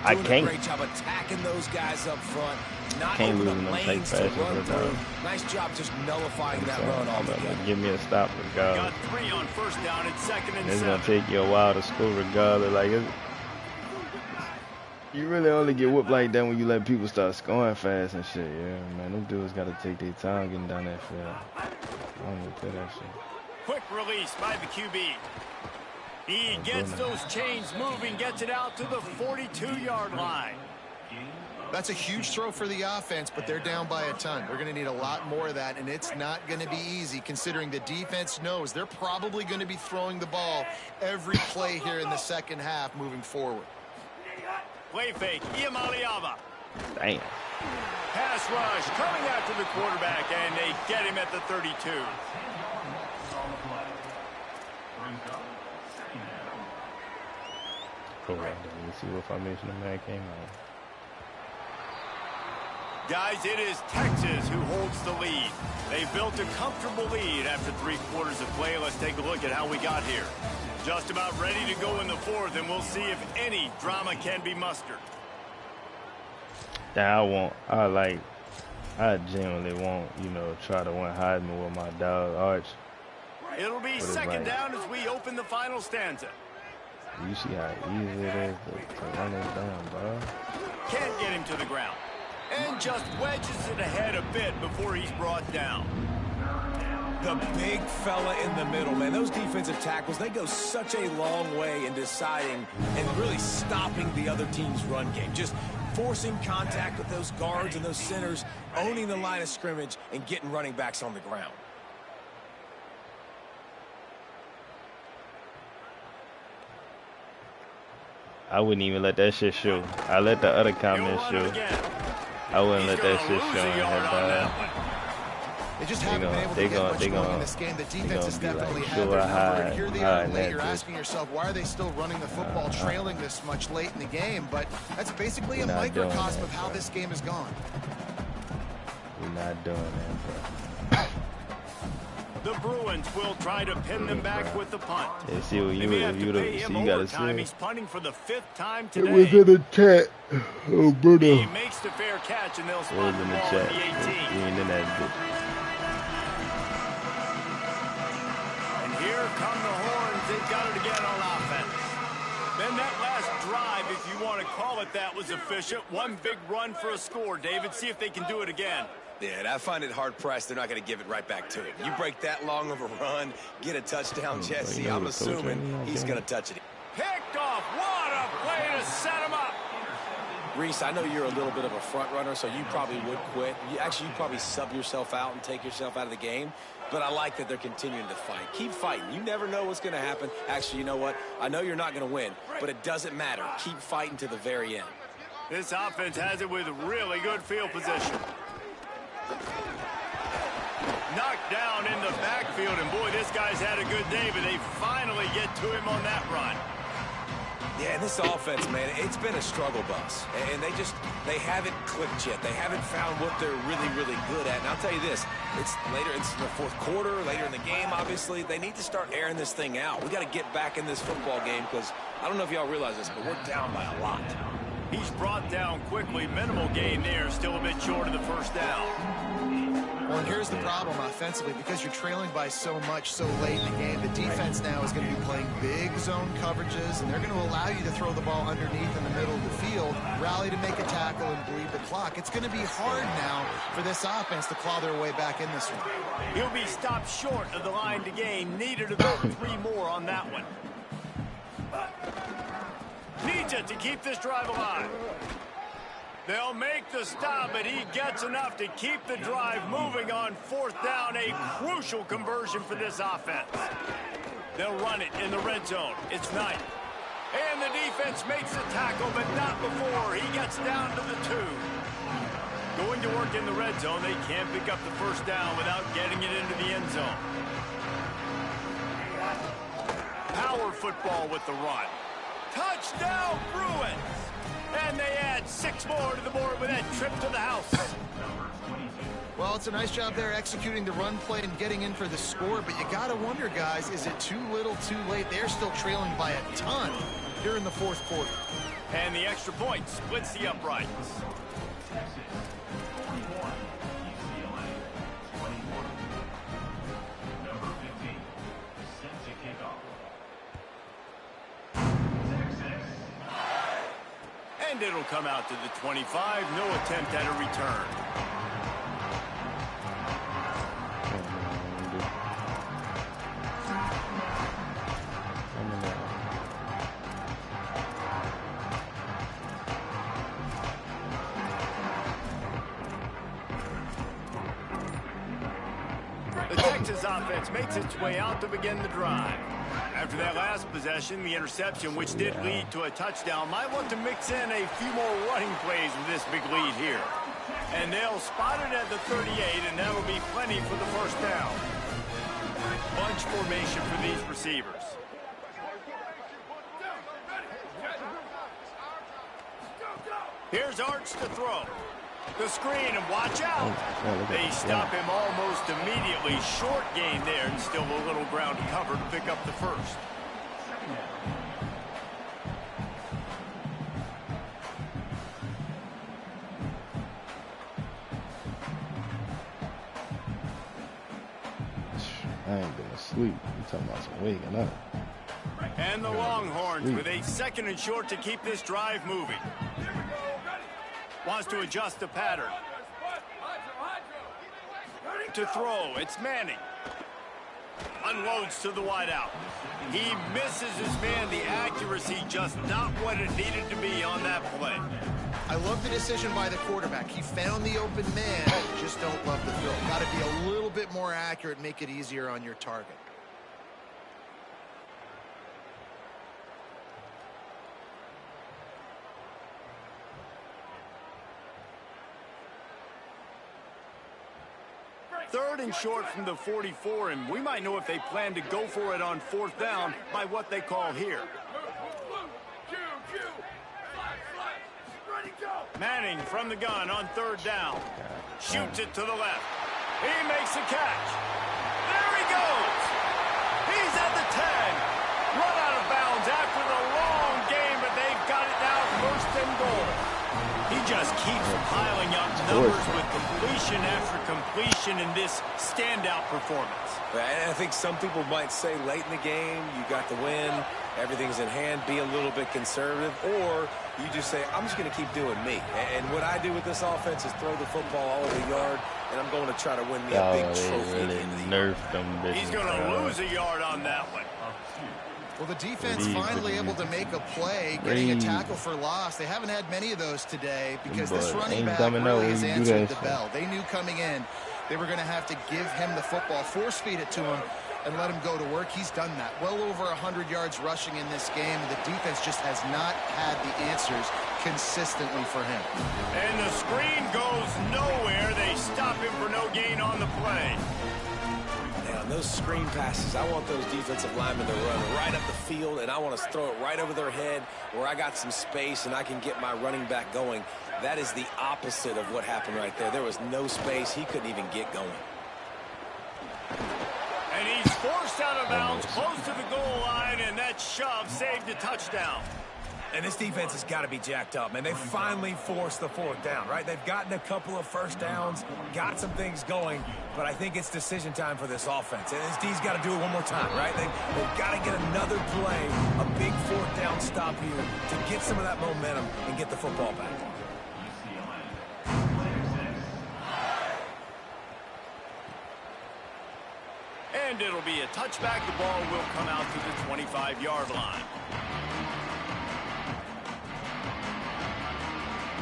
I can't. Great job attacking those guys up front. Not Can't open lose up in them type lanes to fashions run right now. through. Nice job just nullifying that run altogether. Give me a stop regardless. Got 3 on 1st down and 2nd and It's 7. gonna take you a while to score regardless. Like, you really only get whooped like that when you let people start scoring fast and shit. Yeah, man, them dudes gotta take their time getting down that field. I don't even play that shit. Quick release by the QB. He gets those chains moving, gets it out to the 42-yard line. That's a huge throw for the offense, but they're down by a ton. They're going to need a lot more of that, and it's not going to be easy considering the defense knows they're probably going to be throwing the ball every play here in the second half moving forward. Play fake, Iamaleava. Damn. Pass rush coming out to the quarterback, and they get him at the 32. Cool. Let me see what formation the man came out. Guys, it is Texas who holds the lead. They built a comfortable lead after 3 quarters of play. Let's take a look at how we got here. Just about ready to go in the 4th, and we'll see if any drama can be mustered. Yeah, I genuinely want, you know, try to win Heisman with my dog, Arch. It'll be 2nd down as we open the final stanza. You see how easy it is to run this down, bro. Can't get him to the ground. And just wedges it ahead a bit before he's brought down. The big fella in the middle, man. Those defensive tackles, they go such a long way in deciding and really stopping the other team's run game. Just forcing contact with those guards and those centers, owning the line of scrimmage, and getting running backs on the ground. I wouldn't even let that shit show. I let the other comments show. I wouldn't let that shit show in here, They just haven't been able to get much going in this game. The defense has definitely had their number. Here they are late. You're asking yourself, why are they still running the football, trailing this much late in the game? But that's basically a microcosm of how this game has gone. We're not doing that, bro. The Bruins will try to pin them back with the punt. Yeah, see what you gotta see. He's punting for the 5th time today. It was in the chat. Oh, brother. He makes the fair catch, and they'll spot the ball at the 18. He ain't in that bitch. And here come the horns. They've got it again on offense. Then that last drive, if you want to call it that, was efficient. One big run for a score. David, see if they can do it again. Yeah, and I find it hard-pressed. They're not going to give it right back to him. You break that long of a run, get a touchdown, Jesse, I'm assuming he's going to touch it. Picked off. What a play to set him up. Reese, I know you're a little bit of a front runner, so you probably would quit. You'd probably sub yourself out and take yourself out of the game. But I like that they're continuing to fight. Keep fighting. You never know what's going to happen. Actually, you know what? I know you're not going to win, but it doesn't matter. Keep fighting to the very end. This offense has it with really good field position. Knocked down in the backfield, and boy, this guy's had a good day, but they finally get to him on that run. Yeah, and this offense, man, it's been a struggle bus. And they haven't clicked yet. They haven't found what they're really, really good at. And I'll tell you this, it's in the fourth quarter, later in the game, obviously. They need to start airing this thing out. We got to get back in this football game because I don't know if y'all realize this, but we're down by a lot. He's brought down quickly. Minimal gain there, still a bit short of the first down. Well, and here's the problem offensively. Because you're trailing by so much so late in the game, the defense now is going to be playing big zone coverages, and they're going to allow you to throw the ball underneath in the middle of the field, rally to make a tackle, and bleed the clock. It's going to be hard now for this offense to claw their way back in this one. He'll be stopped short of the line to gain. Needed about 3 more on that one. Needs it to keep this drive alive. They'll make the stop, but he gets enough to keep the drive moving on 4th down. A crucial conversion for this offense. They'll run it in the red zone. It's Knight. And the defense makes the tackle, but not before he gets down to the 2. Going to work in the red zone, they can't pick up the first down without getting it into the end zone. Power football with the run. Touchdown, Bruins! And they add 6 more to the board with that trip to the house. Well, it's a nice job there executing the run play and getting in for the score, but you got to wonder, guys, is it too little, too late? They're still trailing by a ton here in the 4th quarter. And the extra point splits the uprights. And it'll come out to the 25. No attempt at a return. The Texas offense makes its way out to begin the drive. After that last possession, the interception, which did lead to a touchdown, might want to mix in a few more running plays with this big lead here. And they'll spot it at the 38, and that'll be plenty for the first down. Bunch formation for these receivers. Here's Arch to throw. The screen, and watch out. They stop him almost immediately. Short gain there, and still a little ground to cover to pick up the first. I ain't been asleep. You talking about some waking up. And the Longhorns with a 2nd and short to keep this drive moving. Wants to adjust the pattern. To throw, it's Manning. Unloads to the wideout. He misses his man. The accuracy just not what it needed to be on that play. I love the decision by the quarterback. He found the open man. Just don't love the throw. Got to be a little bit more accurate, make it easier on your target. Third and short from the 44, and we might know if they plan to go for it on fourth down by what they call here. Manning from the gun on third down. Shoots it to the left. He makes the catch. There he goes. He's at the 10. Run out of bounds after the long game, but they've got it now first and goal. He just keeps piling up numbers with completion after completion in this standout performance. I think some people might say late in the game, you got the win, everything's in hand, be a little bit conservative, or you just say, I'm just going to keep doing me. And what I do with this offense is throw the football all over the yard, and I'm going to try to win me a big trophy. Really nerfed them. He's going to lose a yard on that one. Well, the defense finally able to make a play, getting a tackle for loss. They haven't had many of those today because this running back really has answered the bell. They knew coming in they were going to have to give him the football, force feed it to him, and let him go to work. He's done that. Well over 100 yards rushing in this game. The defense just has not had the answers consistently for him. And the screen goes nowhere. They stop him for no gain on the play. Those screen passes, I want those defensive linemen to run right up the field, and I want to throw it right over their head where I got some space and I can get my running back going. That is the opposite of what happened right there. There was no space. He couldn't even get going. And he's forced out of bounds close to the goal line, and that shove saved a touchdown. And this defense has got to be jacked up, man. They finally forced the fourth down, right? They've gotten a couple of first downs, got some things going, but I think it's decision time for this offense. And this D's got to do it one more time, right? They've got to get another play, a big fourth down stop here to get some of that momentum and get the football back. And it'll be a touchback. The ball will come out to the 25-yard line.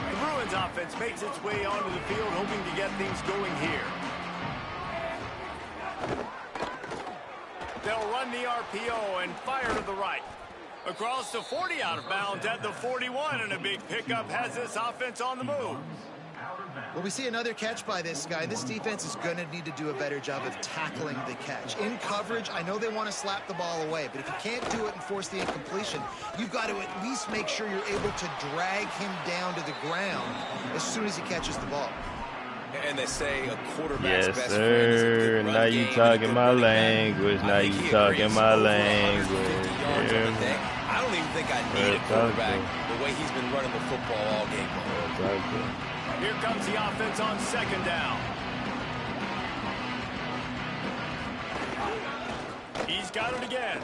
The Bruins offense makes its way onto the field, hoping to get things going here. They'll run the RPO and fire to the right. Across the 40, out of bounds at the 41, and a big pickup has this offense on the move. Well, we see another catch by this guy. This defense is going to need to do a better job of tackling the catch. In coverage, I know they want to slap the ball away, but if you can't do it and force the incompletion, you've got to at least make sure you're able to drag him down to the ground as soon as he catches the ball. And they say a quarterback's best sir. friend is a good run Now you game talking my and a good language. Now you talking my language. I don't even think I need a quarterback the way he's been running the football all game long. Here comes the offense on second down. He's got it again.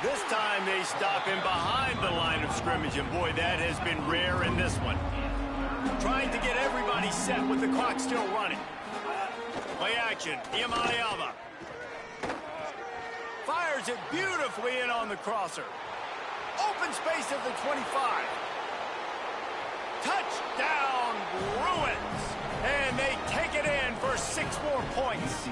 This time they stop him behind the line of scrimmage, and boy, that has been rare in this one. Trying to get everybody set with the clock still running. Play action, Iamaleava. Fires it beautifully in on the crosser. Open space at the 25. Touchdown, Bruins! And they take it in for 6 more points.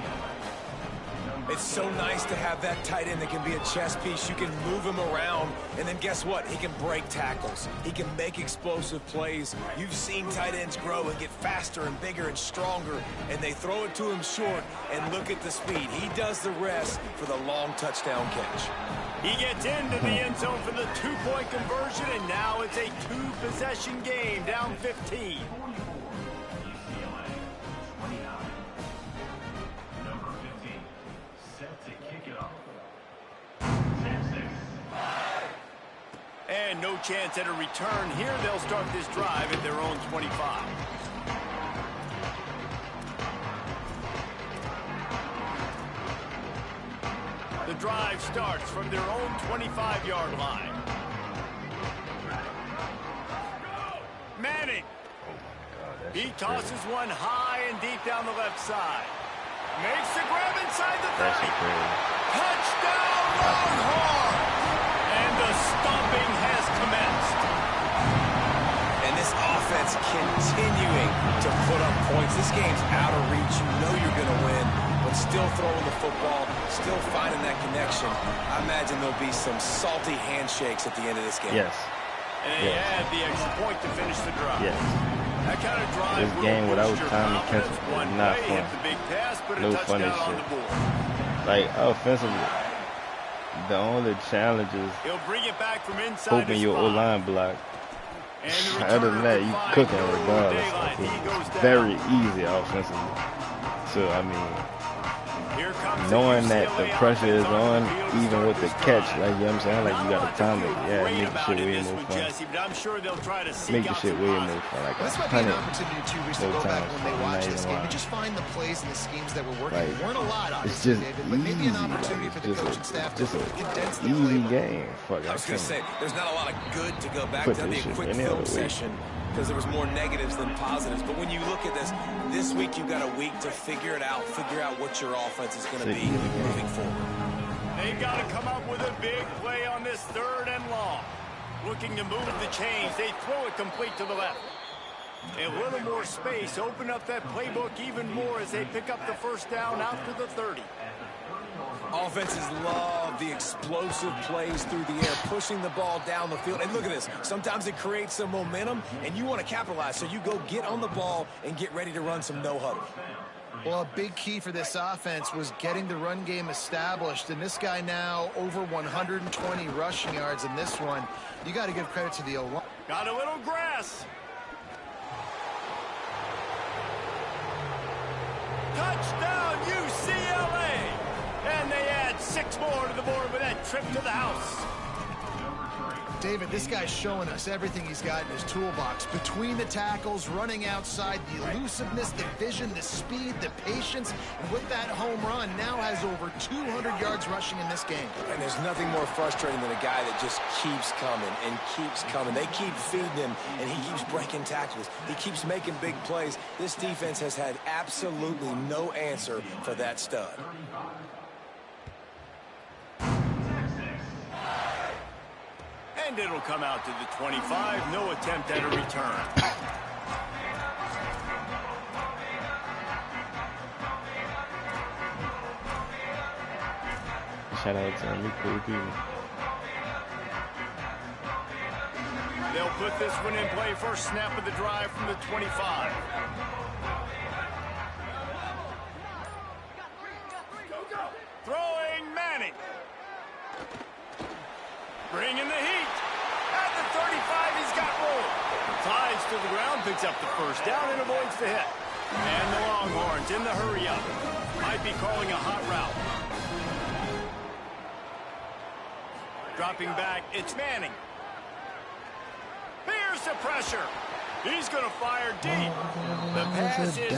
It's so nice to have that tight end that can be a chess piece. You can move him around, and then guess what? He can break tackles. He can make explosive plays. You've seen tight ends grow and get faster and bigger and stronger, and they throw it to him short, and look at the speed. He does the rest for the long touchdown catch. He gets into the end zone for the 2-point conversion, and now it's a 2-possession game, down 15. And no chance at a return here. They'll start this drive at their own 25. The drive starts from their own 25-yard line. Manning. He tosses one high and deep down the left side. Makes the grab inside the 30. That's crazy. Touchdown, Longhorn! And the stomping has commenced. And this offense continuing to put up points. This game's out of reach. You know you're going to win, but still throwing the football, still finding that connection. I imagine there'll be some salty handshakes at the end of this game. Yes. And they add the extra point to finish the drive. Yes. That kind of drive This game without time to catch it is not fun. No funny shit. Like, offensively, the only challenge is hoping your O-line block. Other than that, you cooking regardless. Like, it's very easy offensively. So, I mean, knowing that the pressure is on, even with the catch, like, you know what I'm saying? Like, you got the time to, make the shit way more fun. Make the shit way more fun. Like, this might be an opportunity too, Reese, to go back when they watch this game and just find the plays and the schemes that were working. There weren't a lot, obviously, David, but maybe an opportunity for the coaching staff to condense the easy game. Fuck, I was going to say, there's not a lot of good to go back to the quick film session because there was more negatives than positives. But when you look at this week you've got a week to figure it out, figure out what your offense is going to be moving forward. They've got to come up with a big play on this 3rd and long. Looking to move the chains. They throw it complete to the left. A little more space. Open up that playbook even more as they pick up the first down out to the 30. Offenses love the explosive plays through the air, pushing the ball down the field. And look at this. Sometimes it creates some momentum, and you want to capitalize. So you go get on the ball and get ready to run some no-huddle. Well, a big key for this offense was getting the run game established. And this guy now over 120 rushing yards in this one. You got to give credit to the O-line. Got a little grass. Touchdown, UCLA! And they add 6 more to the board with that trip to the house. David, this guy's showing us everything he's got in his toolbox. Between the tackles, running outside, the elusiveness, the vision, the speed, the patience. And with that home run, now has over 200 yards rushing in this game. And there's nothing more frustrating than a guy that just keeps coming and keeps coming. They keep feeding him, and he keeps breaking tackles. He keeps making big plays. This defense has had absolutely no answer for that stud. And it'll come out to the 25. No attempt at a return. Shout out to me, cool people. They'll put this one in play. First snap of the drive from the 25. Throwing Manning. Bringing the heat. At the 35, he's got room. Slides to the ground, picks up the first down, and avoids the hit. And the Longhorns in the hurry-up. Might be calling a hot route. Dropping back, it's Manning. Here's the pressure. He's going to fire deep. The pass is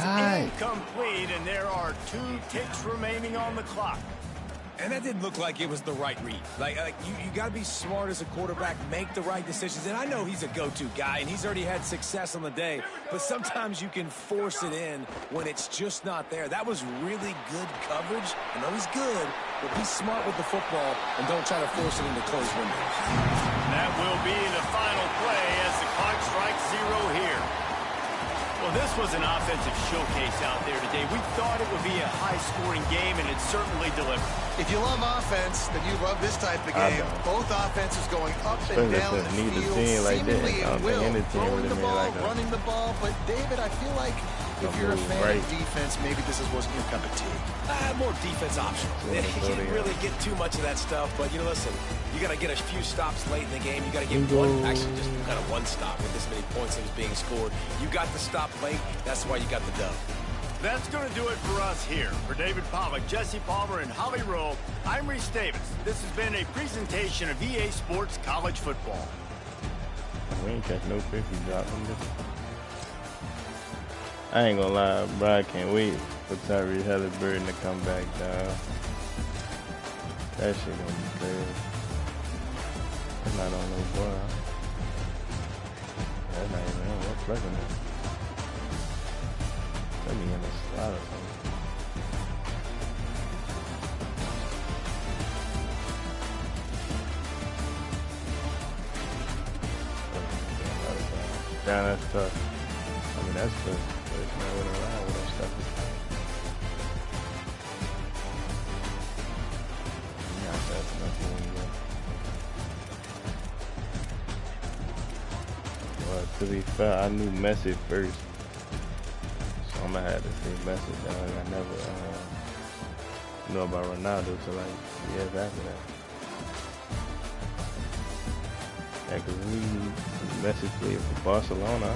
incomplete, and there are 2 ticks remaining on the clock. And that didn't look like it was the right read. Like you got to be smart as a quarterback, make the right decisions. And I know he's a go-to guy, and he's already had success on the day. But sometimes you can force it in when it's just not there. That was really good coverage. I know he's good, but be smart with the football and don't try to force it into closed windows. That will be the final play as the clock strikes 0 here. Well, this was an offensive showcase out there today. We thought it would be a high-scoring game, and it certainly delivered. If you love offense, then you love this type of game. Both offenses going up and down the field, seemingly at will, throwing the ball, running the ball. But, David, I feel like if you're a fan of defense, maybe this wasn't your cup of tea. More defense options. You can't really get too much of that stuff. But, you know, listen, you got to get a few stops late in the game. You got to get just kind of one stop with this many points that was being scored. You got the stop late. That's why you got the dub. That's going to do it for us here. For David Pollack, Jesse Palmer, and Holly Rowe, I'm Reese Davis. This has been a presentation of EA Sports College Football. We ain't catch no fish. We dropped them. I ain't gonna lie, bro. I can't wait for Tyree Halliburton to come back down. That shit gonna be crazy. That's not on no boy. That's not even on. What's pressing it? Let me in the slot or something. Damn, that's tough. I mean, that's tough. But it's not with around with them stuff. Not fast enough for him, yeah. Well, to be fair, I knew Messi first. So I'm gonna have to say Messi, dog. I never knew about Ronaldo till like years after that. Yeah, because we Messi played for Barcelona.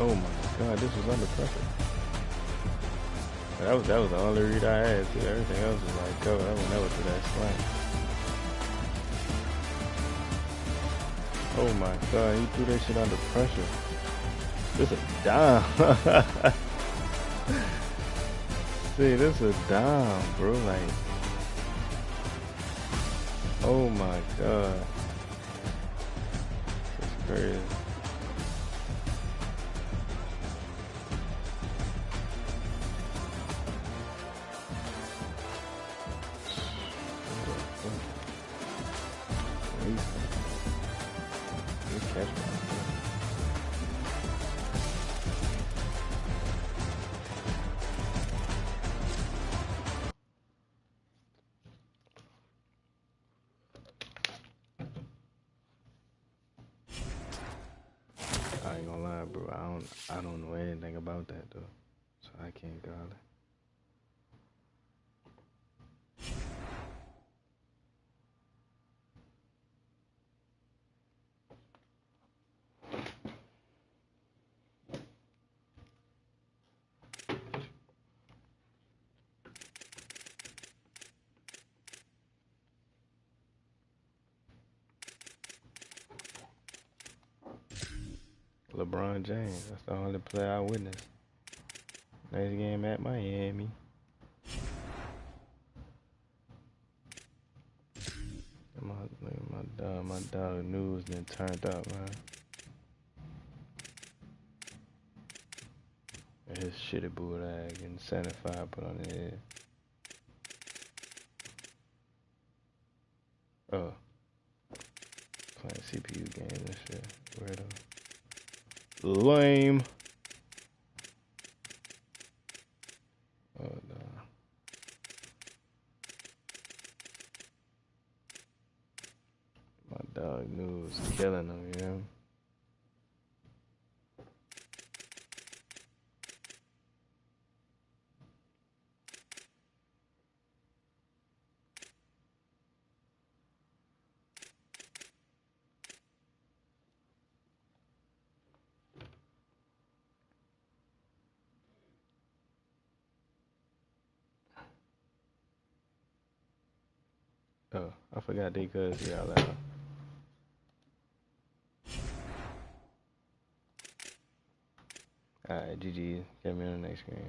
Oh my God, this was under pressure. That was the only read I had too. Everything else was like, go, I would never do that slant. Oh my God, he threw that shit under pressure. This a dime. See, this a dime, bro. Like, oh my God. This is crazy. I ain't gonna lie, bro. I don't know anything about that though, so I can't call it. LeBron James, that's the only player I witnessed. Next game at Miami. My dog news been turned up, man. And his shitty boot ag and 75 put on his head. Oh. Playing CPU games and shit. Weirdo. Lame. Oh, no. My dog news killing him, you know? Oh, I forgot they cuss y'all out. Alright, GG. Get me on the next game.